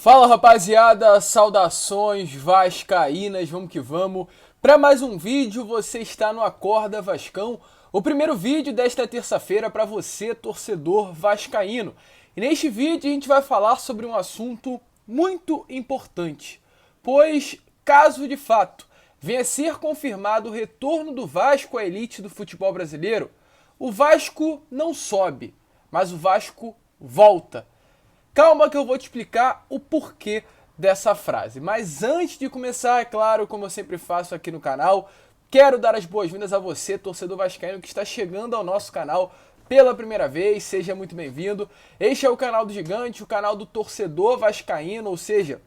Fala rapaziada, saudações vascaínas, vamos que vamos. Para mais um vídeo, você está no Acorda Vascão, o primeiro vídeo desta terça-feira para você, torcedor vascaíno. E neste vídeo a gente vai falar sobre um assunto muito importante, pois caso de fato venha a ser confirmado o retorno do Vasco à elite do futebol brasileiro, o Vasco não sobe, mas o Vasco volta. Calma que eu vou te explicar o porquê dessa frase. Mas antes de começar, é claro, como eu sempre faço aqui no canal, quero dar as boas-vindas a você, torcedor vascaíno, que está chegando ao nosso canal pela primeira vez. Seja muito bem-vindo. Este é o canal do Gigante, o canal do torcedor vascaíno, ou seja,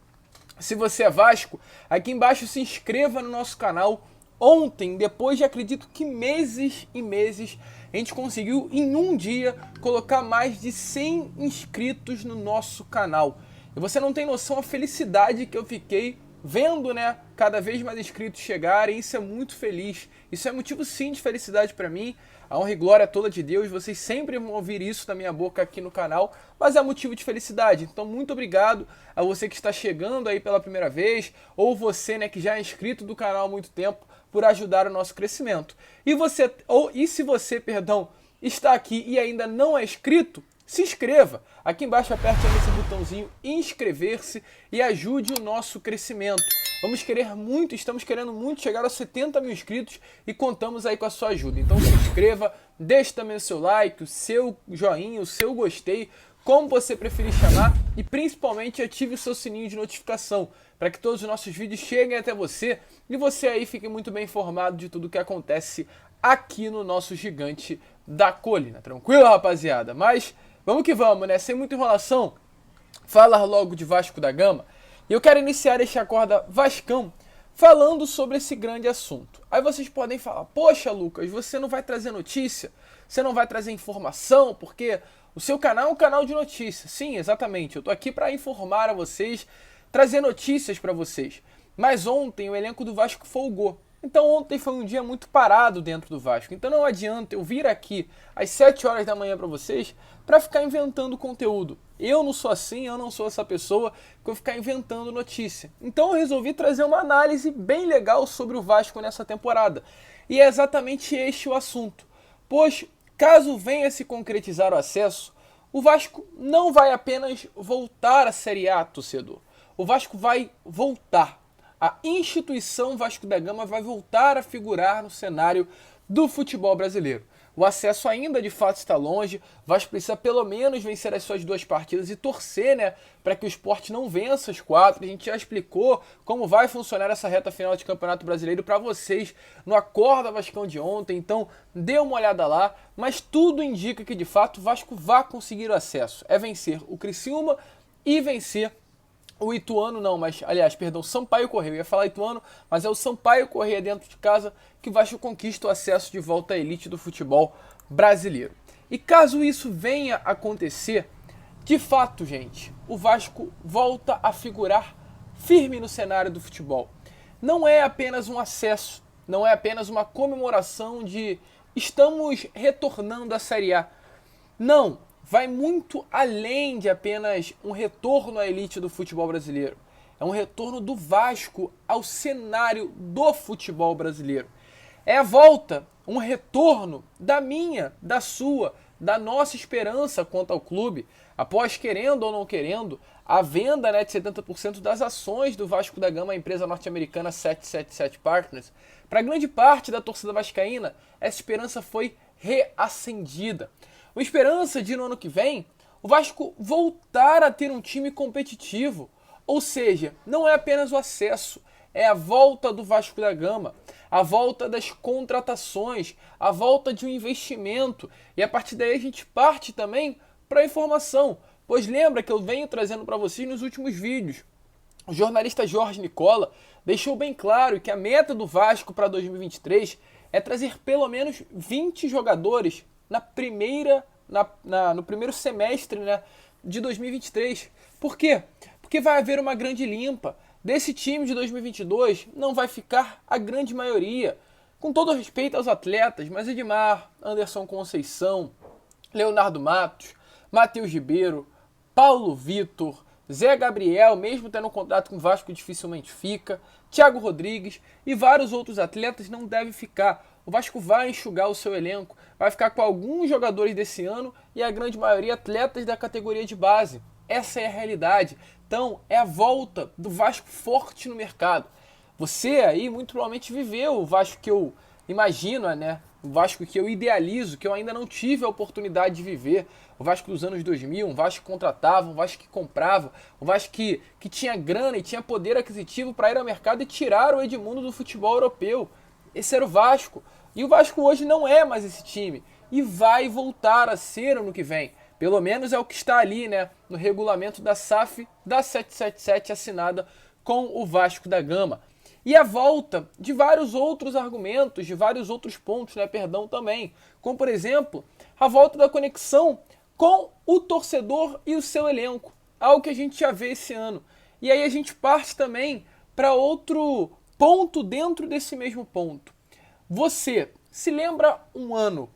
se você é Vasco, aqui embaixo se inscreva no nosso canal. Ontem, depois de acredito que meses e meses, a gente conseguiu em um dia colocar mais de 100 inscritos no nosso canal. E você não tem noção a felicidade que eu fiquei vendo, né, cada vez mais inscritos chegarem. Isso é muito feliz. Isso é motivo sim de felicidade para mim. A honra e glória toda de Deus. Vocês sempre vão ouvir isso da minha boca aqui no canal, mas é motivo de felicidade. Então muito obrigado a você que está chegando aí pela primeira vez, ou você, né, que já é inscrito do canal há muito tempo, por ajudar o nosso crescimento. E se você, está aqui e ainda não é inscrito, se inscreva. Aqui embaixo aperte nesse botãozinho inscrever-se e ajude o nosso crescimento. Estamos querendo muito chegar aos 70 mil inscritos e contamos aí com a sua ajuda. Então se inscreva, deixe também o seu like, o seu joinha, o seu gostei, como você preferir chamar, e principalmente ative o seu sininho de notificação para que todos os nossos vídeos cheguem até você e você aí fique muito bem informado de tudo que acontece aqui no nosso Gigante da Colina. Tranquilo, rapaziada? Mas vamos que vamos, né? Sem muita enrolação, falar logo de Vasco da Gama. E eu quero iniciar este Acorda Vascão falando sobre esse grande assunto. Aí vocês podem falar, poxa Lucas, você não vai trazer notícia? Você não vai trazer informação? Porque o seu canal é um canal de notícias. Sim, exatamente, eu tô aqui para informar a vocês, trazer notícias para vocês. Mas ontem o elenco do Vasco folgou. Então ontem foi um dia muito parado dentro do Vasco. Então não adianta eu vir aqui às 7 horas da manhã para vocês para ficar inventando conteúdo. Eu não sou assim, eu não sou essa pessoa que eu ficar inventando notícia. Então eu resolvi trazer uma análise bem legal sobre o Vasco nessa temporada. E é exatamente este o assunto. Pois caso venha se concretizar o acesso, o Vasco não vai apenas voltar à Série A, torcedor. O Vasco vai voltar. A instituição Vasco da Gama vai voltar a figurar no cenário do futebol brasileiro. O acesso ainda de fato está longe, o Vasco precisa pelo menos vencer as suas 2 partidas e torcer, né, para que o Sport não vença as 4. A gente já explicou como vai funcionar essa reta final de Campeonato Brasileiro para vocês no Acorda Vascão de ontem, então dê uma olhada lá, mas tudo indica que de fato o Vasco vai conseguir o acesso. É vencer o Criciúma e vencer o Ituano não, Sampaio Corrêa. Eu ia falar Ituano, mas é o Sampaio Corrêa dentro de casa que o Vasco conquista o acesso de volta à elite do futebol brasileiro. E caso isso venha a acontecer, de fato, gente, o Vasco volta a figurar firme no cenário do futebol. Não é apenas um acesso, não é apenas uma comemoração de estamos retornando à Série A. Não, vai muito além de apenas um retorno à elite do futebol brasileiro. É um retorno do Vasco ao cenário do futebol brasileiro. É a volta, um retorno da minha, da sua, da nossa esperança quanto ao clube, após, querendo ou não querendo, a venda, né, de 70% das ações do Vasco da Gama, a empresa norte-americana 777 Partners. Para grande parte da torcida vascaína, essa esperança foi reacendida. A esperança de no ano que vem o Vasco voltar a ter um time competitivo. Ou seja, não é apenas o acesso, é a volta do Vasco da Gama, a volta das contratações, a volta de um investimento. E a partir daí a gente parte também para a informação. Pois lembra que eu venho trazendo para vocês nos últimos vídeos. O jornalista Jorge Nicola deixou bem claro que a meta do Vasco para 2023 é trazer pelo menos 20 jogadores no primeiro semestre, né, de 2023. Por quê? Porque vai haver uma grande limpa. Desse time de 2022 não vai ficar a grande maioria. Com todo respeito aos atletas, mas Edmar, Anderson Conceição, Leonardo Matos, Matheus Ribeiro, Paulo Vitor, Zé Gabriel, mesmo tendo um contrato com o Vasco, dificilmente fica. Thiago Rodrigues e vários outros atletas não devem ficar. O Vasco vai enxugar o seu elenco, vai ficar com alguns jogadores desse ano e a grande maioria atletas da categoria de base. Essa é a realidade. Então, é a volta do Vasco forte no mercado. Você aí muito provavelmente viveu o Vasco que eu imagino, né? O Vasco que eu idealizo, que eu ainda não tive a oportunidade de viver. O Vasco dos anos 2000, um Vasco que contratava, um Vasco que comprava, um Vasco que tinha grana e tinha poder aquisitivo para ir ao mercado e tirar o Edmundo do futebol europeu. Esse era o Vasco. E o Vasco hoje não é mais esse time. E vai voltar a ser ano que vem. Pelo menos é o que está ali, né? No regulamento da SAF da 777 assinada com o Vasco da Gama. E a volta de vários outros argumentos, de vários outros pontos, né, também. Como, por exemplo, a volta da conexão com o torcedor e o seu elenco. Algo que a gente já vê esse ano. E aí a gente parte também para outro ponto dentro desse mesmo ponto. Você se lembra um ano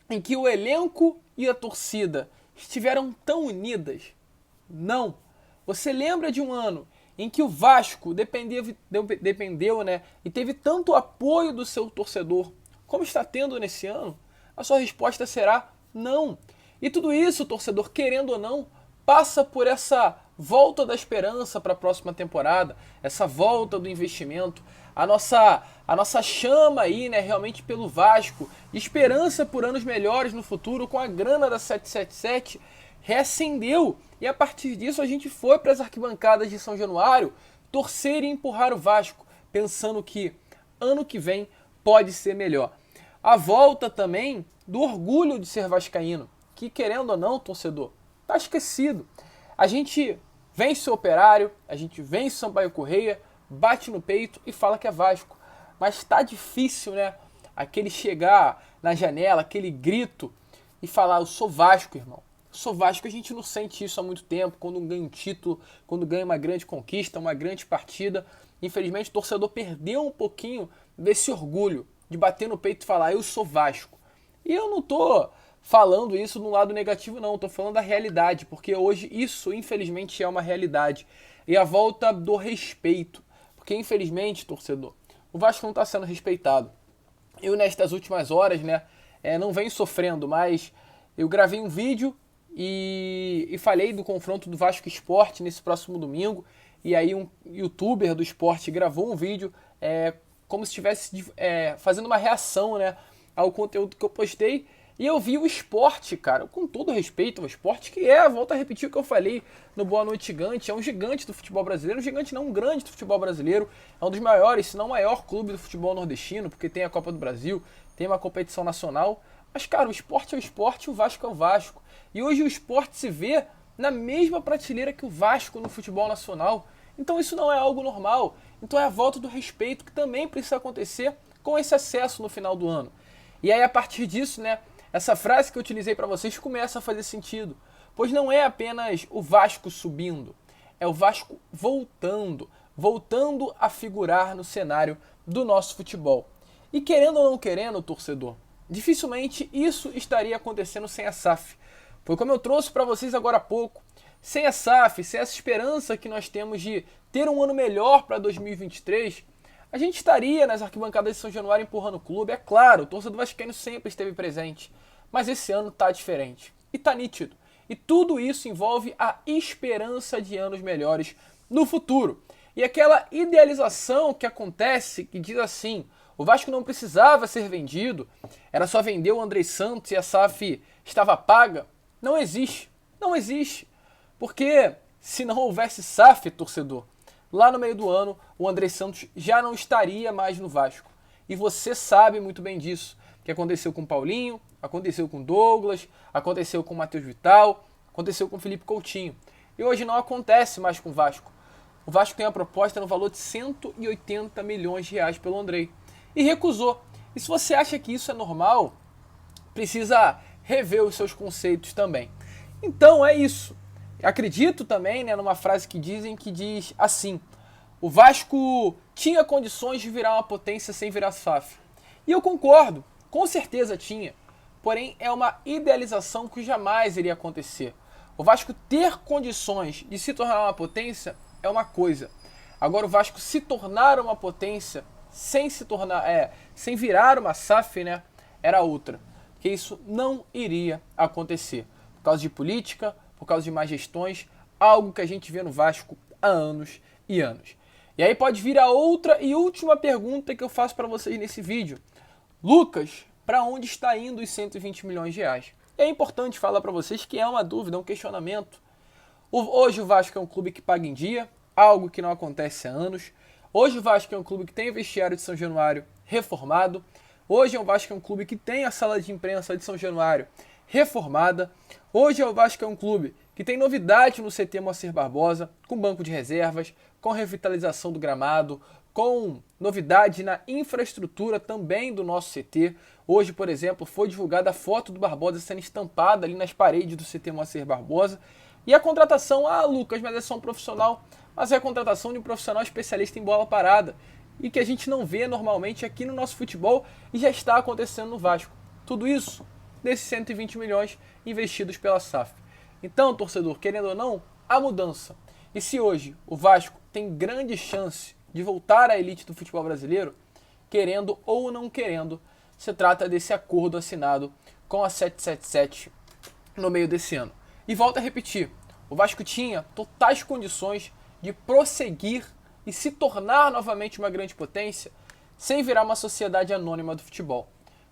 em que o elenco e a torcida estiveram tão unidas? Não. Você lembra de um ano em que o Vasco dependeu, né, e teve tanto apoio do seu torcedor como está tendo nesse ano? A sua resposta será não. E tudo isso, torcedor, querendo ou não, passa por essa volta da esperança para a próxima temporada, essa volta do investimento, a nossa chama aí, né, realmente pelo Vasco, de esperança por anos melhores no futuro com a grana da 777, reacendeu. E a partir disso a gente foi para as arquibancadas de São Januário torcer e empurrar o Vasco, pensando que ano que vem pode ser melhor. A volta também do orgulho de ser vascaíno, que querendo ou não, torcedor, tá esquecido. A gente vence o Operário, a gente vence o Sampaio Corrêa, bate no peito e fala que é Vasco. Mas tá difícil, né? Aquele chegar na janela, aquele grito e falar, eu sou Vasco, irmão. Eu sou Vasco. A gente não sente isso há muito tempo, quando ganha um título, quando ganha uma grande conquista, uma grande partida. Infelizmente o torcedor perdeu um pouquinho desse orgulho de bater no peito e falar, eu sou Vasco. E eu não tô falando isso no lado negativo, não. Estou falando da realidade, porque hoje isso, infelizmente, é uma realidade. E a volta do respeito. Porque, infelizmente, torcedor, o Vasco não está sendo respeitado. Eu, nestas últimas horas, né, não venho sofrendo, mas eu gravei um vídeo e falei do confronto do Vasco Sport nesse próximo domingo. E aí um youtuber do esporte gravou um vídeo como se estivesse fazendo uma reação, né, ao conteúdo que eu postei. E eu vi o Sport, cara, com todo respeito ao Sport, que volto a repetir o que eu falei no Boa Noite Gigante, é um gigante do futebol brasileiro, um gigante não, um grande do futebol brasileiro, é um dos maiores, se não o maior clube do futebol nordestino, porque tem a Copa do Brasil, tem uma competição nacional. Mas, cara, o Sport é o Sport e o Vasco é o Vasco. E hoje o Sport se vê na mesma prateleira que o Vasco no futebol nacional. Então isso não é algo normal. Então é a volta do respeito que também precisa acontecer com esse acesso no final do ano. E aí, a partir disso, né, essa frase que eu utilizei para vocês começa a fazer sentido. Pois não é apenas o Vasco subindo, é o Vasco voltando a figurar no cenário do nosso futebol. E querendo ou não querendo, torcedor, dificilmente isso estaria acontecendo sem a SAF. Foi como eu trouxe para vocês agora há pouco. Sem a SAF, sem essa esperança que nós temos de ter um ano melhor para 2023, a gente estaria nas arquibancadas de São Januário empurrando o clube. É claro, o torcedor vascaíno sempre esteve presente. Mas esse ano tá diferente. E tá nítido. E tudo isso envolve a esperança de anos melhores no futuro. E aquela idealização que acontece, que diz assim, o Vasco não precisava ser vendido, era só vender o Andrei Santos e a SAF estava paga, não existe. Não existe. Porque se não houvesse SAF, torcedor, lá no meio do ano, o Andrei Santos já não estaria mais no Vasco. E você sabe muito bem disso. O que aconteceu com o Paulinho, aconteceu com o Douglas, aconteceu com o Matheus Vital, aconteceu com o Felipe Coutinho. E hoje não acontece mais com o Vasco. O Vasco tem uma proposta no valor de 180 milhões de reais pelo Andrei. E recusou. E se você acha que isso é normal, precisa rever os seus conceitos também. Então é isso. Acredito também, né, numa frase que diz assim: o Vasco tinha condições de virar uma potência sem virar SAF. E eu concordo, com certeza tinha. Porém, é uma idealização que jamais iria acontecer. O Vasco ter condições de se tornar uma potência é uma coisa. Agora o Vasco se tornar uma potência sem se tornar, sem virar uma SAF, né, era outra. Porque isso não iria acontecer. Por causa de política, por causa de más gestões, algo que a gente vê no Vasco há anos e anos. E aí pode vir a outra e última pergunta que eu faço para vocês nesse vídeo. Lucas, para onde está indo os 120 milhões de reais? E é importante falar para vocês que é uma dúvida, um questionamento. Hoje o Vasco é um clube que paga em dia, algo que não acontece há anos. Hoje o Vasco é um clube que tem o vestiário de São Januário reformado. Hoje o Vasco é um clube que tem a sala de imprensa de São Januário reformada. Hoje o Vasco é um clube que tem novidade no CT Moacir Barbosa, com banco de reservas, com revitalização do gramado, com novidade na infraestrutura também do nosso CT. Hoje, por exemplo, foi divulgada a foto do Barbosa sendo estampada ali nas paredes do CT Moacir Barbosa. E a contratação, Lucas, mas é só um profissional, mas é a contratação de um profissional especialista em bola parada e que a gente não vê normalmente aqui no nosso futebol e já está acontecendo no Vasco. Tudo isso desses 120 milhões investidos pela SAF. Então, torcedor, querendo ou não, há mudança. E se hoje o Vasco tem grande chance de voltar à elite do futebol brasileiro, querendo ou não querendo, se trata desse acordo assinado com a 777 no meio desse ano. E volto a repetir, o Vasco tinha totais condições de prosseguir e se tornar novamente uma grande potência sem virar uma sociedade anônima do futebol.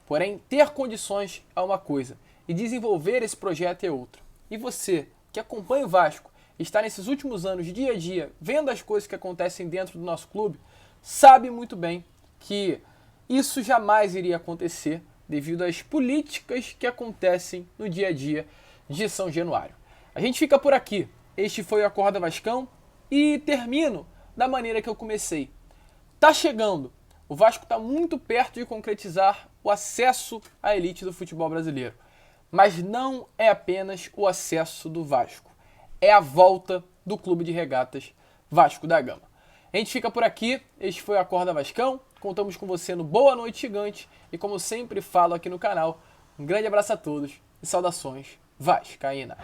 Porém, ter condições é uma coisa e desenvolver esse projeto é outra. E você, que acompanha o Vasco, está nesses últimos anos, dia a dia, vendo as coisas que acontecem dentro do nosso clube, sabe muito bem que isso jamais iria acontecer devido às políticas que acontecem no dia a dia de São Januário. A gente fica por aqui. Este foi o Acorda Vascão e termino da maneira que eu comecei. Tá chegando. O Vasco está muito perto de concretizar o acesso à elite do futebol brasileiro. Mas não é apenas o acesso do Vasco. É a volta do Clube de Regatas Vasco da Gama. A gente fica por aqui. Este foi o Acorda Vascão. Contamos com você no Boa Noite Gigante. E como sempre falo aqui no canal, um grande abraço a todos e saudações vascaína.